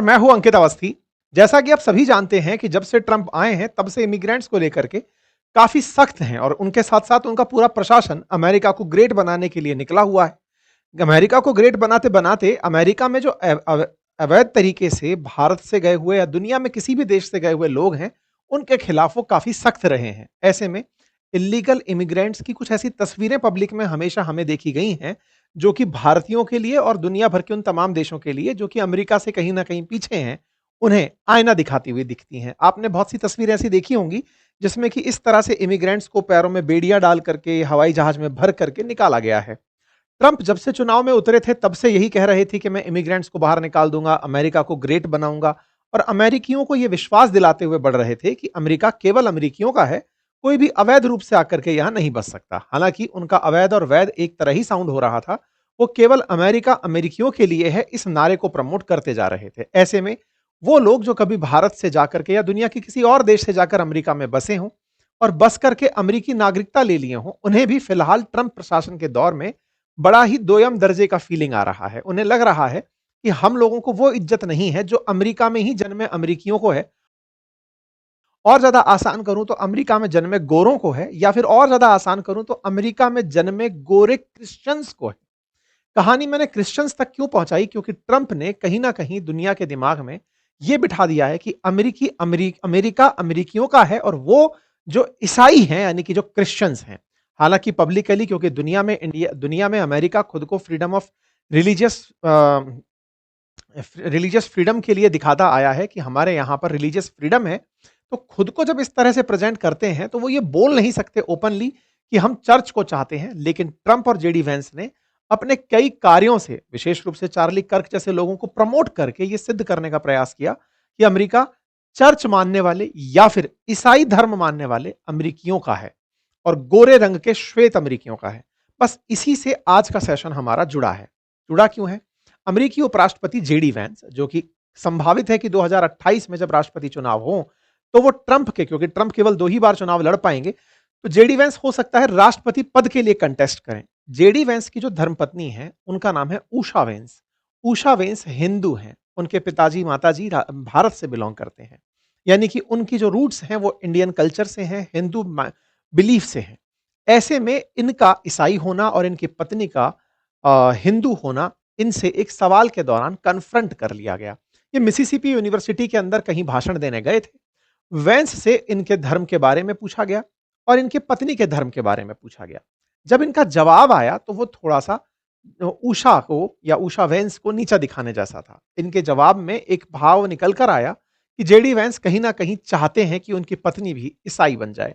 मैं हूं अंकित अवस्थी। जैसा कि आप सभी जानते हैं कि जब से ट्रंप आए हैं तब से इमिग्रेंट्स को लेकर के काफी सख्त हैं और उनके साथ साथ उनका पूरा प्रशासन अमेरिका को ग्रेट बनाने के लिए निकला हुआ है। अमेरिका को ग्रेट बनाते बनाते अमेरिका में जो अवैध तरीके से भारत से गए हुए या दुनिया में किसी भी देश से गए हुए लोग हैं, उनके खिलाफ वो काफी सख्त रहे हैं। ऐसे में इलीगल इमिग्रेंट्स की कुछ ऐसी तस्वीरें पब्लिक में हमेशा हमें देखी गई हैं, जो कि भारतीयों के लिए और दुनिया भर के उन तमाम देशों के लिए जो कि अमेरिका से कहीं ना कहीं पीछे हैं, उन्हें आईना दिखाती हुई दिखती हैं। आपने बहुत सी तस्वीरें ऐसी देखी होंगी जिसमें कि इस तरह से इमिग्रेंट्स को पैरों में बेड़ियां डाल करके हवाई जहाज में भर करके निकाला गया है। ट्रंप जब से चुनाव में उतरे थे तब से यही कह रहे थे कि मैं इमिग्रेंट्स को बाहर निकाल दूंगा, अमेरिका को ग्रेट बनाऊंगा, और अमेरिकियों को यह विश्वास दिलाते हुए बढ़ रहे थे कि अमेरिका केवल अमेरिकियों का है, कोई भी अवैध रूप से आकर के यहां नहीं बस सकता। हालांकि उनका अवैध और वैध एक तरह ही साउंड हो रहा था। वो केवल अमेरिका अमेरिकियों के लिए है इस नारे को प्रमोट करते जा रहे थे। ऐसे में वो लोग जो कभी भारत से जाकर के या दुनिया के किसी और देश से जाकर अमेरिका में बसे हों और बस करके अमेरिकी नागरिकता ले लिए हों, उन्हें भी फिलहाल ट्रंप प्रशासन के दौर में बड़ा ही दोयम दर्जे का फीलिंग आ रहा है। उन्हें लग रहा है कि हम लोगों को वो इज्जत नहीं है जो अमेरिका में ही जन्मे अमेरिकियों को है, और ज्यादा आसान करूं तो अमेरिका में जन्मे गोरों को है, या फिर और ज्यादा आसान करूं तो अमेरिका में जन्मे गोरे क्रिश्चियंस को है। कहानी मैंने क्रिश्चियंस तक क्यों पहुंचाई? क्योंकि ट्रंप ने कहीं ना कहीं दुनिया के दिमाग में यह बिठा दिया है कि अमेरिका अमेरिकियों का है और वो जो ईसाई हैं यानी कि जो क्रिश्चियंस हैं। हालांकि पब्लिकली, क्योंकि दुनिया में अमेरिका खुद को freedom of religious religious freedom के लिए दिखाता आया है कि हमारे यहां पर रिलीजियस फ्रीडम है, तो खुद को जब इस तरह से प्रेजेंट करते हैं तो वो ये बोल नहीं सकते ओपनली कि हम चर्च को चाहते हैं। लेकिन ट्रंप और जेडी वेंस ने अपने कई कार्यों से, विशेष रूप से चार्ली कर्क जैसे लोगों को प्रमोट करके ये सिद्ध करने का प्रयास किया कि अमेरिका चर्च मानने वाले या फिर ईसाई धर्म मानने वाले अमेरिकियों का है और गोरे रंग के श्वेत अमेरिकियों का है। बस इसी से आज का सेशन हमारा जुड़ा है। जुड़ा क्यों है? अमेरिकी उपराष्ट्रपति जेडी वेंस, जो कि संभावित है कि 2028 में जब राष्ट्रपति चुनाव हो तो वो ट्रंप के, क्योंकि ट्रंप केवल 2 ही बार चुनाव लड़ पाएंगे, तो जेडी वेंस हो सकता है राष्ट्रपति पद के लिए कंटेस्ट करें। जेडी वेंस की जो धर्मपत्नी है उनका नाम है उषा वेंस। उषा वेंस हिंदू हैं। उनके पिताजी माताजी भारत से बिलोंग करते हैं, यानी कि उनकी जो रूट्स हैं वो इंडियन कल्चर से हैं, हिंदू बिलीफ से हैं। ऐसे में इनका ईसाई होना और इनकी पत्नी का हिंदू होना, इनसे एक सवाल के दौरान कन्फ्रंट कर लिया गया। ये मिसिसिपी यूनिवर्सिटी के अंदर कहीं भाषण देने गए थे। वेंस से इनके धर्म के बारे में पूछा गया और इनकी पत्नी के धर्म के बारे में पूछा गया। जब इनका जवाब आया तो वो थोड़ा-सा उषा को या उषा वेंस को नीचा दिखाने जैसा था। इनके जवाब में एक भाव निकल कर आया कि जेडी वेंस कहीं न कहीं चाहते हैं कि उनकी पत्नी भी ईसाई बन जाए।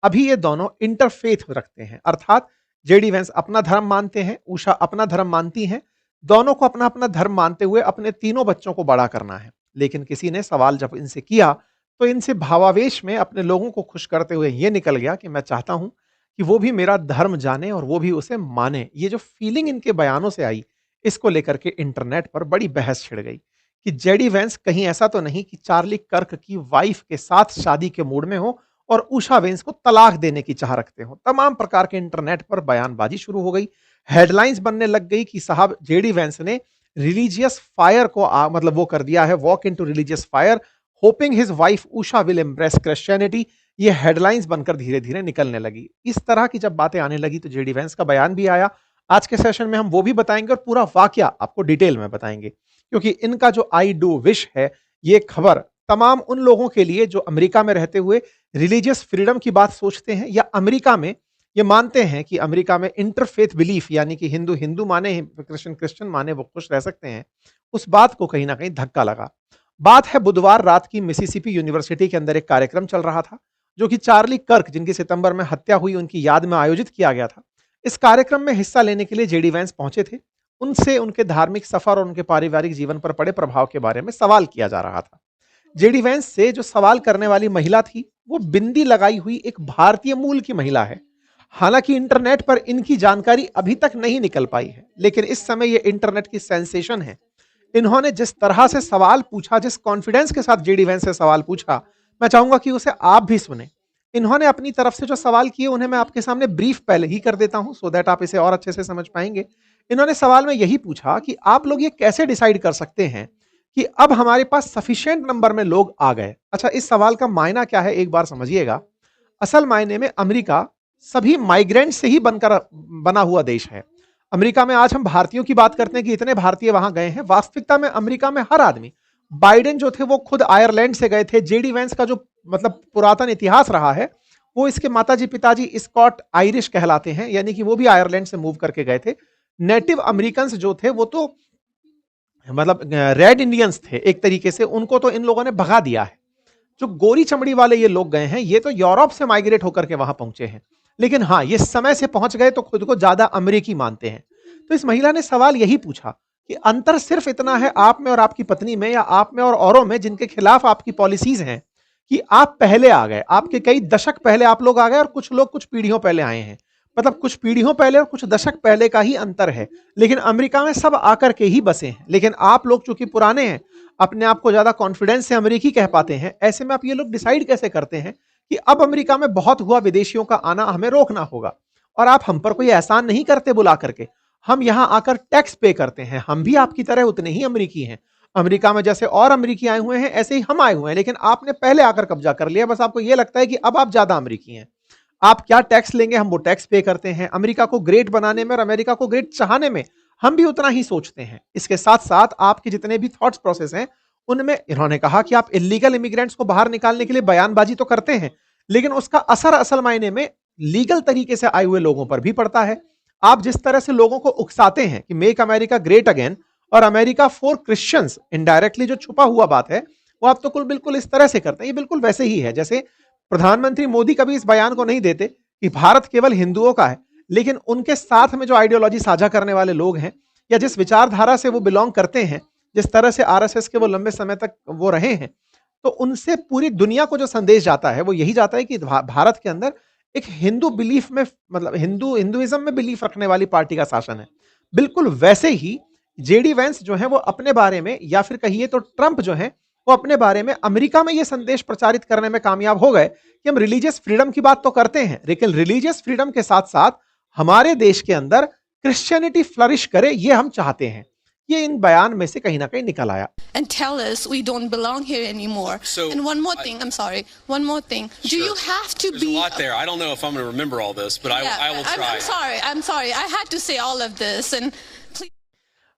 अभी ये दोनों इंटरफेथ रखते हैं, अर्थात जेडी वेंस अपना धर्म मानते हैं, उषा अपना धर्म मानती हैं। दोनों को अपना-अपना धर्म मानते हुए अपने तीनों बच्चों को बड़ा करना है। लेकिन किसी ने सवाल जब इनसे किया तो इनसे भावावेश में अपने लोगों को खुश करते हुए ये निकल गया कि मैं चाहता हूं कि वो भी मेरा धर्म जाने और वो भी उसे माने। ये जो फीलिंग इनके बयानों से आई, इसको लेकर के इंटरनेट पर बड़ी बहस छिड़ गई कि जेडी वेंस कहीं ऐसा तो नहीं कि चार्ली कर्क की वाइफ के साथ शादी के मूड में हो और उषा वेंस को तलाक देने की चाह रखते हो। तमाम प्रकार के इंटरनेट पर बयानबाजी शुरू हो गई। हेडलाइंस बनने लग गई कि साहब जेडी वेंस ने रिलीजियस फायर को मतलब वो कर दिया है, walk into religious fire, hopping his wife Usha will embrace Christianity. ये हेडलाइंस बनकर धीरे धीरे निकलने लगी। इस तरह की जब बातें आने लगी तो जेडी वेंस का बयान भी आया। आज के सेशन में हम वो भी बताएंगे और पूरा वाकया आपको डिटेल में बताएंगे, क्योंकि इनका जो आई डू विश है, ये खबर तमाम उन लोगों के लिए जो अमेरिका में रहते हुए रिलीजियस फ्रीडम की बात सोचते हैं या अमेरिका में ये मानते हैं कि अमेरिका में इंटरफेथ बिलीफ, यानी कि हिंदू हिंदू माने, क्रिश्चियन क्रिश्चियन माने, वो खुश रह सकते हैं। उस बात को कहीं ना कहीं धक्का लगा। बात है बुधवार रात की, मिसिसिपी यूनिवर्सिटी के अंदर एक कार्यक्रम चल रहा था जो कि चार्ली कर्क, जिनकी सितंबर में हत्या हुई, उनकी याद में आयोजित किया गया था। इस कार्यक्रम में हिस्सा लेने के लिए जेडी वेंस पहुंचे थे। उनसे उनके धार्मिक सफर और उनके पारिवारिक जीवन पर पड़े प्रभाव के बारे में सवाल किया जा रहा था। जेडी वेंस से जो सवाल करने वाली महिला थी वो बिंदी लगाई हुई एक भारतीय मूल की महिला है। हालांकि इंटरनेट पर इनकी जानकारी अभी तक नहीं निकल पाई है, लेकिन इस समय ये इंटरनेट की सेंसेशन है। इन्होंने जिस तरह से सवाल पूछा, जिस कॉन्फिडेंस के साथ जेडी वेंस से सवाल पूछा, मैं चाहूंगा कि उसे आप भी सुने। इन्होंने अपनी तरफ से जो सवाल किए उन्हें मैं आपके सामने ब्रीफ पहले ही कर देता हूं, सो दैट आप इसे और अच्छे से समझ पाएंगे। इन्होंने सवाल में यही पूछा कि आप लोग ये कैसे डिसाइड कर सकते हैं कि अब हमारे पास सफिशिएंट नंबर में लोग आ गए। अच्छा, इस सवाल का मायना क्या है एक बार समझिएगा। असल मायने में अमेरिका सभी माइग्रेंट से ही बनकर बना हुआ देश है। अमेरिका में आज हम भारतीयों की बात करते हैं कि इतने भारतीय वहां गए हैं, वास्तविकता में अमेरिका में हर आदमी, बाइडेन जो थे वो खुद आयरलैंड से गए थे, जेडी वेंस का जो मतलब पुरातन इतिहास रहा है, वो इसके माताजी पिताजी स्कॉट आयरिश कहलाते हैं, यानी कि वो भी आयरलैंड से मूव करके गए थे। नेटिव अमेरिकन जो थे वो तो मतलब रेड इंडियंस थे एक तरीके से, उनको तो इन लोगों ने भगा दिया है। जो गोरी चमड़ी वाले ये लोग गए हैं, ये तो यूरोप से माइग्रेट होकर के वहां पहुंचे हैं, लेकिन हाँ, ये समय से पहुंच गए तो खुद को ज्यादा अमेरिकी मानते हैं। तो इस महिला ने सवाल यही पूछा कि अंतर सिर्फ इतना है आप में और आपकी पत्नी में, या आप में और औरों में जिनके खिलाफ आपकी पॉलिसीज हैं, कि आप पहले आ गए, आपके कई दशक पहले आप लोग आ गए और कुछ लोग कुछ पीढ़ियों पहले आए हैं। मतलब कुछ पीढ़ियों पहले और कुछ दशक पहले का ही अंतर है, लेकिन अमेरिका में सब आकर के ही बसे हैं। लेकिन आप लोग चूंकि पुराने हैं, अपने आप को ज्यादा कॉन्फिडेंस से अमेरिकी कह पाते हैं, ऐसे में आप ये लोग डिसाइड कैसे करते हैं कि अब अमेरिका में बहुत हुआ, विदेशियों का आना हमें रोकना होगा, और आप हम पर कोई एहसान नहीं करते बुला करके, हम यहां आकर टैक्स पे करते हैं, हम भी आपकी तरह उतने ही अमेरिकी हैं। अमेरिका में जैसे और अमेरिकी आए हुए हैं, ऐसे ही हम आए हुए हैं, लेकिन आपने पहले आकर कब्जा कर लिया, बस आपको यह लगता है कि अब आप ज्यादा अमेरिकी हैं। आप क्या टैक्स लेंगे, हम वो टैक्स पे करते हैं। अमेरिका को ग्रेट बनाने में और अमेरिका को ग्रेट चाहने में हम भी उतना ही सोचते हैं। इसके साथ साथ आपके जितने भी थॉट्स प्रोसेस हैं, उनमें इन्होंने कहा कि आप इलीगल इमिग्रेंट्स को बाहर निकालने के लिए बयानबाजी तो करते हैं, लेकिन उसका असर असल मायने में लीगल तरीके से आए हुए लोगों पर भी पड़ता है। आप जिस तरह से लोगों को उकसाते हैं कि मेक अमेरिका ग्रेट अगेन और अमेरिका फॉर क्रिश्चियंस, इनडायरेक्टली जो छुपा हुआ बात है, वो आप तो कुल बिल्कुल इस तरह से करते हैं। ये बिल्कुल वैसे ही है जैसे प्रधानमंत्री मोदी कभी इस बयान को नहीं देते कि भारत केवल हिंदुओं का है, लेकिन उनके साथ में जो आइडियोलॉजी साझा करने वाले लोग हैं, या जिस विचारधारा से वो बिलोंग करते हैं, जिस तरह से आरएसएस के वो लंबे समय तक वो रहे हैं, तो उनसे पूरी दुनिया को जो संदेश जाता है वो यही जाता है कि भारत के अंदर एक हिंदू बिलीफ में, मतलब हिंदुइज्म में बिलीफ रखने वाली पार्टी का शासन है। बिल्कुल वैसे ही जेडी वेंस जो है वो अपने बारे में, या फिर कहिए तो ट्रंप जो है वो अपने बारे में अमेरिका में ये संदेश प्रचारित करने में कामयाब हो गए कि हम रिलीजियस फ्रीडम की बात तो करते हैं, लेकिन रिलीजियस फ्रीडम के साथ साथ हमारे देश के अंदर क्रिश्चियनिटी फ्लरिश करे, ये हम चाहते हैं। ये इन बयान में से कहीं ना कहीं निकल आया। And tell us we don't belong here anymore. So, and one more thing, I'm sorry. One more thing. Do Sure. you have to There's be a lot there. I don't know if I'm going to remember all this, but Yeah, I will try. I'm sorry. I'm sorry. I had to say all of this and please.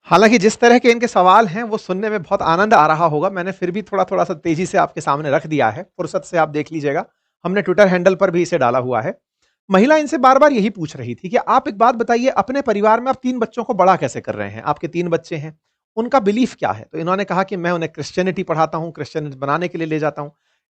हालांकि जिस तरह के इनके सवाल हैं वो सुनने में बहुत आनंद आ रहा होगा, मैंने फिर भी थोड़ा थोड़ा सा तेजी से आपके सामने रख दिया है, फुर्सत से आप देख लीजिएगा। हमने ट्विटर हैंडल पर भी इसे डाला हुआ है। महिला इनसे बार बार यही पूछ रही थी कि आप एक बात बताइए, अपने परिवार में आप 3 बच्चों को बड़ा कैसे कर रहे हैं? आपके 3 बच्चे हैं, उनका बिलीफ क्या है? तो इन्होंने कहा कि मैं उन्हें क्रिश्चियनिटी पढ़ाता हूँ, क्रिश्चियनिटी बनाने के लिए ले जाता हूँ।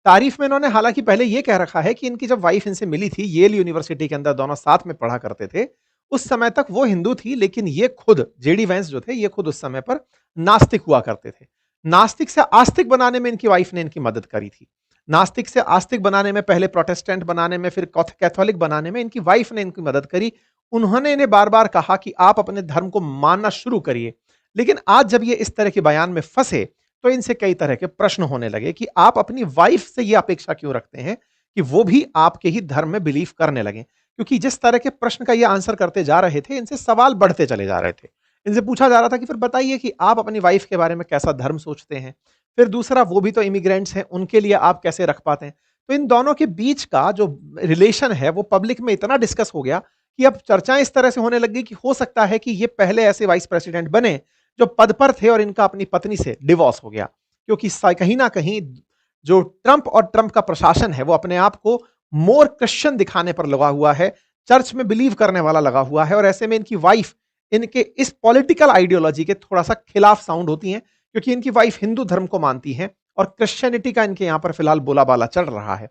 तारीफ में इन्होंने हालांकि पहले ये कह रखा है कि इनकी जब वाइफ इनसे मिली थी, येल यूनिवर्सिटी के अंदर दोनों साथ में पढ़ा करते थे, उस समय तक वो हिंदू थी, लेकिन ये खुद जेडी वेंस जो थे, ये खुद उस समय पर नास्तिक हुआ करते थे। नास्तिक से आस्तिक बनाने में इनकी वाइफ ने इनकी मदद करी थी। नास्तिक से आस्तिक बनाने में, पहले प्रोटेस्टेंट बनाने में, फिर कैथोलिक बनाने में इनकी वाइफ ने इनकी मदद करी। उन्होंने इन्हें बार बार कहा कि आप अपने धर्म को मानना शुरू करिए। लेकिन आज जब ये इस तरह के बयान में फंसे, तो इनसे कई तरह के प्रश्न होने लगे कि आप अपनी वाइफ से ये अपेक्षा क्यों रखते हैं कि वो भी आपके ही धर्म में बिलीव करने लगे। क्योंकि जिस तरह के प्रश्न का ये आंसर करते जा रहे थे, इनसे सवाल बढ़ते चले जा रहे थे। इनसे पूछा जा रहा था कि फिर बताइए कि आप अपनी वाइफ के बारे में कैसा धर्म सोचते हैं? फिर दूसरा, वो भी तो इमिग्रेंट्स हैं, उनके लिए आप कैसे रख पाते हैं? तो इन दोनों के बीच का जो रिलेशन है वो पब्लिक में इतना डिस्कस हो गया कि अब चर्चाएं इस तरह से होने लगी कि हो सकता है कि ये पहले ऐसे वाइस प्रेसिडेंट बने जो पद पर थे और इनका अपनी पत्नी से डिवोर्स हो गया। क्योंकि कहीं ना कहीं जो ट्रंप और ट्रंप का प्रशासन है वो अपने आप को मोर क्रिश्चियन दिखाने पर लगा हुआ है, चर्च में बिलीव करने वाला लगा हुआ है, और ऐसे में इनकी वाइफ इनके इस पॉलिटिकल आइडियोलॉजी के थोड़ा सा खिलाफ साउंड होती हैं, क्योंकि इनकी वाइफ हिंदू धर्म को मानती हैं और क्रिश्चियनिटी का इनके यहां पर फिलहाल बोलाबाला चल रहा है।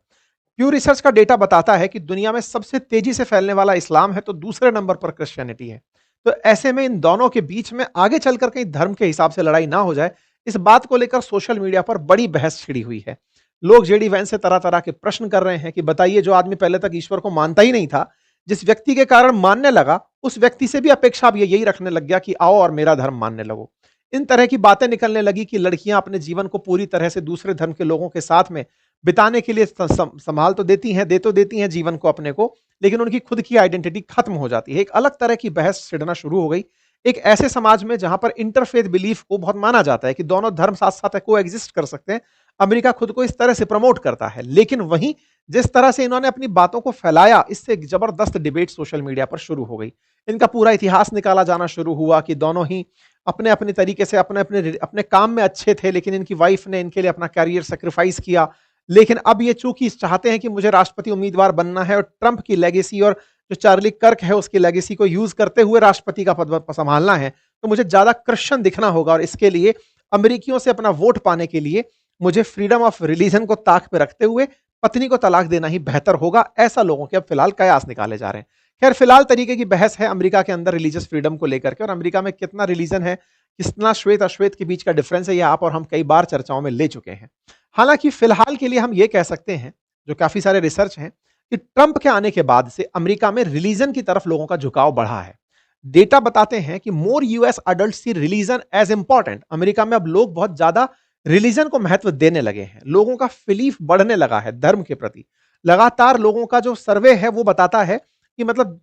प्यू रिसर्च का डेटा बताता है कि दुनिया में सबसे तेजी से फैलने वाला इस्लाम है, तो दूसरे नंबर पर क्रिश्चियनिटी है। तो ऐसे में इन दोनों के बीच में आगे चलकर कहीं धर्म के हिसाब से लड़ाई ना हो जाए, इस बात को लेकर सोशल मीडिया पर बड़ी बहस छिड़ी हुई है। लोग जेडी वैंस से तरह तरह के प्रश्न कर रहे हैं कि बताइए, जो आदमी पहले तक ईश्वर को मानता ही नहीं था, जिस व्यक्ति के कारण मानने लगा, उस व्यक्ति से भी अपेक्षा अब यही रखने लग गया कि आओ और मेरा धर्म मानने लगो। इन तरह की बातें निकलने लगी कि लड़कियां अपने जीवन को पूरी तरह से दूसरे धर्म के लोगों के साथ में बिताने के लिए संभाल तो देती हैं, दे तो देती हैं जीवन को अपने को, लेकिन उनकी खुद की आइडेंटिटी खत्म हो जाती है। एक अलग तरह की बहस छिड़ना शुरू हो गई। एक ऐसे समाज में जहां पर इंटरफेथ बिलीफ को बहुत माना जाता है कि दोनों धर्म साथ साथ को एग्जिस्ट कर सकते हैं, अमेरिका खुद को इस तरह से प्रमोट करता है। लेकिन वहीं जिस तरह से इन्होंने अपनी बातों को फैलाया, इससे एक जबरदस्त डिबेट सोशल मीडिया पर शुरू हो गई। इनका पूरा इतिहास निकाला जाना शुरू हुआ कि दोनों ही अपने अपने तरीके से अपने अपने अपने काम में अच्छे थे, लेकिन इनकी वाइफ ने इनके लिए अपना कैरियर सेक्रीफाइस किया। लेकिन अब ये चूंकि चाहते हैं कि मुझे राष्ट्रपति उम्मीदवार बनना है और ट्रंप की लेगेसी और जो चार्ली कर्क है उसकी लेगेसी को यूज करते हुए राष्ट्रपति का पद संभालना है, तो मुझे ज्यादा क्रिश्चियन दिखना होगा और इसके लिए अमेरिकियों से अपना वोट पाने के लिए मुझे फ्रीडम ऑफ रिलीजन को ताक पे रखते हुए पत्नी को तलाक देना ही बेहतर होगा। ऐसा लोगों के अब फिलहाल कयास निकाले जा रहे हैं। खैर, फिलहाल तरीके की बहस है अमेरिका के अंदर रिलीजियस फ्रीडम को लेकर के, और अमेरिका में कितना रिलीजन है, कितना श्वेत अश्वेत के बीच का डिफरेंस है, ये आप और हम कई बार चर्चाओं में ले चुके हैं। हालांकि फिलहाल के लिए हम ये कह सकते हैं, जो काफी सारे रिसर्च हैं, कि ट्रंप के आने के बाद से अमेरिका में रिलीजन की तरफ लोगों का झुकाव बढ़ा है। डेटा बताते हैं कि मोर यूएस अडल्ट सी रिलीजन एज इंपॉर्टेंट। अमेरिका में अब लोग बहुत ज्यादा रिलीजन को महत्व देने लगे हैं, लोगों का बिलीफ बढ़ने लगा है धर्म के प्रति। लगातार लोगों का जो सर्वे है वो बताता है कि मतलब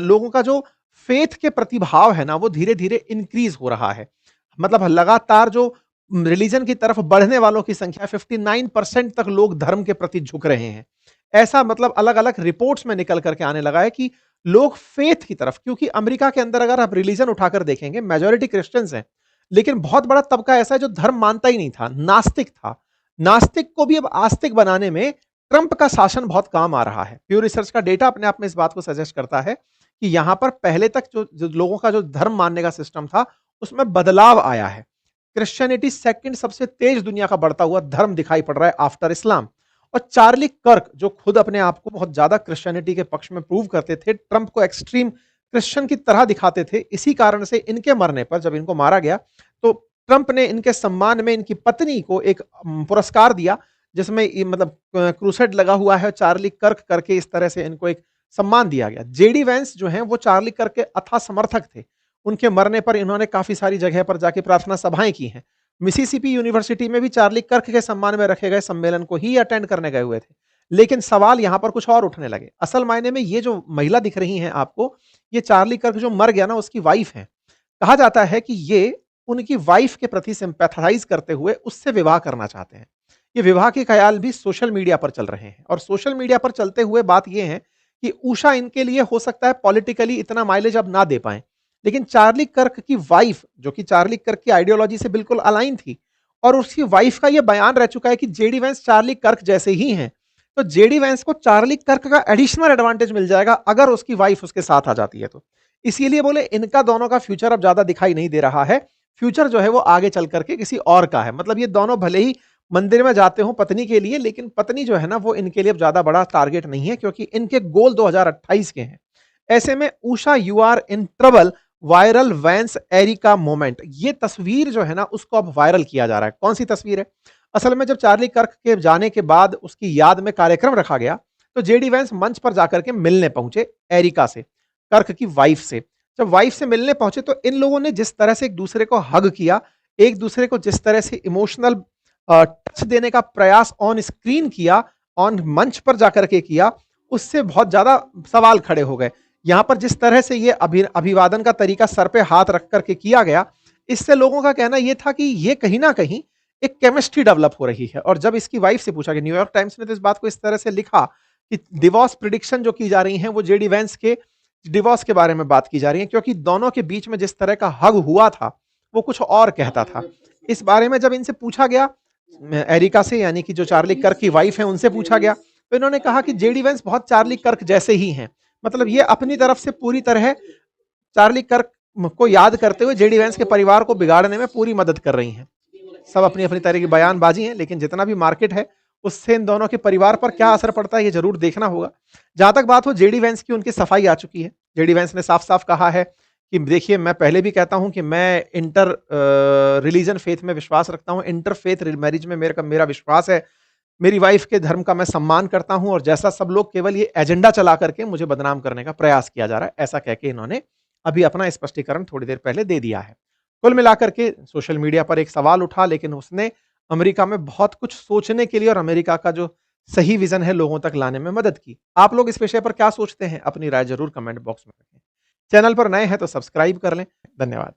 लोगों का जो फेथ के प्रति भाव है ना, वो धीरे धीरे इंक्रीज हो रहा है। मतलब लगातार जो रिलीजन की तरफ बढ़ने वालों की संख्या 59% तक लोग धर्म के प्रति झुक रहे हैं। ऐसा मतलब अलग अलग रिपोर्ट्स में निकल करके आने लगा है कि लोग फेथ की तरफ, क्योंकि अमेरिका के अंदर अगर आप रिलीजन उठाकर देखेंगे मेजॉरिटी क्रिश्चियंस हैं, लेकिन बहुत बड़ा तबका ऐसा है जो धर्म मानता ही नहीं था, नास्तिक था। नास्तिक को भी अब आस्तिक बनाने में ट्रंप का शासन बहुत काम आ रहा है। प्यू रिसर्च का डेटा अपने आप में इस बात को सजेस्ट करता है कि यहां पर पहले तक जो लोगों का जो धर्म मानने का सिस्टम था उसमें बदलाव आया है। क्रिश्चियनिटी सेकंड सबसे तेज दुनिया का बढ़ता हुआ धर्म दिखाई पड़ रहा है आफ्टर इस्लाम। और चार्ली कर्क, जो खुद अपने आप को बहुत ज्यादा क्रिश्चियनिटी के पक्ष में प्रूव करते थे, ट्रंप को एक्सट्रीम क्रिश्चियन की तरह दिखाते थे, इसी कारण से इनके मरने पर जब इनको मारा गया तो ट्रंप ने इनके सम्मान में इनकी पत्नी को एक पुरस्कार दिया, जिसमें मतलब क्रूसेड लगा हुआ है चार्ली कर्क करके, इस तरह से इनको एक सम्मान दिया गया। जेडी वैंस जो हैं वो चार्ली कर्क के अथाह समर्थक थे। उनके मरने पर इन्होंने काफी सारी जगह पर जाके प्रार्थना सभाएं की हैं। मिसिसिपी यूनिवर्सिटी में भी चार्ली कर्क के सम्मान में रखे गए सम्मेलन को ही अटेंड करने गए हुए थे। लेकिन सवाल यहां पर कुछ और उठने लगे। असल मायने में ये जो महिला दिख रही हैं आपको, ये चार्ली कर्क जो मर गया ना उसकी वाइफ है। कहा जाता है कि ये उनकी वाइफ के प्रति सिंपैथाइज करते हुए उससे विवाह करना चाहते हैं। ये विवाह के ख्याल भी सोशल मीडिया पर चल रहे हैं, और सोशल मीडिया पर चलते हुए बात यह है कि उषा इनके लिए हो सकता है पॉलिटिकली इतना माइलेज अब ना दे पाए, लेकिन चार्ली कर्क की वाइफ, जो कि चार्ली कर्क की आइडियोलॉजी से बिल्कुल अलाइन थी, और उसकी वाइफ का यह बयान रह चुका है कि जेडी वैंस चार्ली कर्क जैसे ही हैं, तो जेडी वैंस को चार्ली कर्क का एडिशनल एडवांटेज मिल जाएगा अगर उसकी वाइफ उसके साथ आ जाती है तो। इसीलिए बोले इनका दोनों का फ्यूचर अब ज्यादा दिखाई नहीं दे रहा है। फ्यूचर जो है वो आगे चल करके किसी और का है। मतलब ये दोनों भले ही मंदिर में जाते हो पत्नी के लिए, लेकिन पत्नी जो है ना वो इनके लिए ज्यादा बड़ा टारगेट नहीं है, क्योंकि इनके गोल 2028 के हैं। ऐसे में Usha you are in trouble, viral Vance Erica moment, ये तस्वीर जो है ना उसको अब वायरल किया जा रहा है। कौन सी तस्वीर है? असल में जब चार्ली कर्क के जाने के बाद उसकी याद में कार्यक्रम रखा गया, तो जेडी वैंस मंच पर जाकर के मिलने पहुंचे एरिका से, कर्क की वाइफ से। जब वाइफ से मिलने पहुंचे तो इन लोगों ने जिस तरह से एक दूसरे को हग किया, एक दूसरे को जिस तरह से इमोशनल टच देने का प्रयास ऑन स्क्रीन किया, ऑन मंच पर जाकर के किया, उससे बहुत ज्यादा सवाल खड़े हो गए। यहां पर जिस तरह से ये अभिवादन का तरीका सर पे हाथ रख करके किया गया, इससे लोगों का कहना यह था कि ये कहीं ना कहीं एक केमिस्ट्री डेवलप हो रही है। और जब इसकी वाइफ से पूछा गया, न्यूयॉर्क टाइम्स ने तो इस बात को इस तरह से लिखा कि डिवोर्स प्रिडिक्शन जो की जा रही है वो जेडी वैंस के डिवोर्स के बारे में बात की जा रही है, क्योंकि दोनों के बीच में जिस तरह का हग हुआ था वो कुछ और कहता था। इस बारे में जब इनसे पूछा गया, एरिका से, यानी कि जो चार्ली कर्क की वाइफ है, उनसे पूछा गया, तो इन्होंने कहा कि जेडी वैंस बहुत चार्ली कर्क जैसे ही हैं। मतलब ये अपनी तरफ से पूरी तरह चार्ली कर्क को याद करते हुए जेडी वैंस के परिवार को बिगाड़ने में पूरी मदद कर रही हैं। सब अपनी अपनी तरह की बयानबाजी है, लेकिन जितना भी मार्केट है उससे इन दोनों के परिवार पर क्या असर पड़ता है ये जरूर देखना होगा। जहां तक बात हो जेडी वैंस की, उनकी सफाई आ चुकी है। जेडी वैंस ने साफ साफ कहा है कि देखिए, मैं पहले भी कहता हूं कि मैं इंटर रिलीजन फेथ में विश्वास रखता हूं, इंटर फेथ मैरिज में मेरा विश्वास है। मेरी वाइफ के धर्म का मैं सम्मान करता हूं, और जैसा सब लोग केवल ये एजेंडा चला करके मुझे बदनाम करने का प्रयास किया जा रहा है, ऐसा कह के इन्होंने अभी अपना स्पष्टीकरण थोड़ी देर पहले दे दिया है। कुल मिलाकर के सोशल मीडिया पर एक सवाल उठा, लेकिन उसने अमेरिका में बहुत कुछ सोचने के लिए और अमेरिका का जो सही विजन है लोगों तक लाने में मदद की। आप लोग इस विषय पर क्या सोचते हैं? अपनी राय जरूर कमेंट बॉक्स में रखें। चैनल पर नए हैं तो सब्सक्राइब कर लें। धन्यवाद।